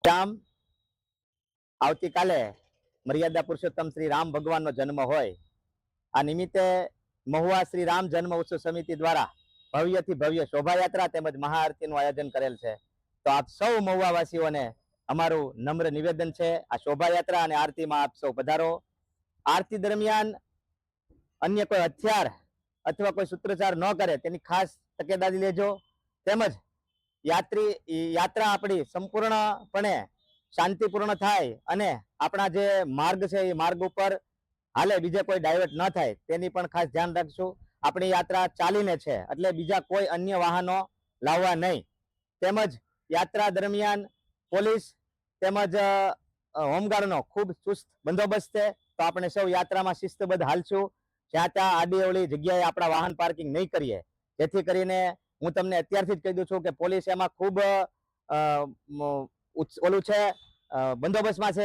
રામ આવતીકાલે મર્યાદા પુરુષોત્તમ શ્રી રામ ભગવાનનો જન્મ હોય, આ નિમિત્તે મહુવા શ્રી રામ જન્મ ઉત્સવ સમિતિ દ્વારા ભવ્યથી ભવ્ય શોભાયાત્રા તેમજ મહાઆરતીનું આયોજન કરેલ છે. તો આપ સૌ મહુવાવાસીઓને અમારું નમ્ર નિવેદન છે, આ શોભાયાત્રા અને આરતીમાં આપ સૌ પધારો. આરતી દરમિયાન અન્ય કોઈ હથિયાર અથવા કોઈ સૂત્રોચ્ચાર ન કરે તેની ખાસ તકેદારી લેજો. તેમજ યાત્રા આપણી સંપૂર્ણપણે શાંતિપૂર્ણ થાય અને આપણા જે માર્ગ છે એ માર્ગ ઉપર હાલે, બીજે કોઈ ડાયવર્ટ ન થાય તેની પણ ખાસ ધ્યાન રાખશું. આપણી યાત્રા ચાલીને છે એટલે બીજા કોઈ અન્ય વાહનો લાવવા નહીં. તેમજ યાત્રા દરમિયાન પોલીસ તેમજ હોમગાર્ડનો ખૂબ ચુસ્ત બંદોબસ્ત છે. તો આપણે સૌ યાત્રામાં શિસ્તબદ્ધ હાલશું. જ્યાં ત્યાં આડી અવળી જગ્યાએ આપણા વાહન પાર્કિંગ નહીં કરીએ, જેથી કરીને હું તમને અત્યારથી જ કહી દઉં છું કે પોલીસ એમાં ખૂબ ઓલું છે, બંદોબસ્તમાં છે.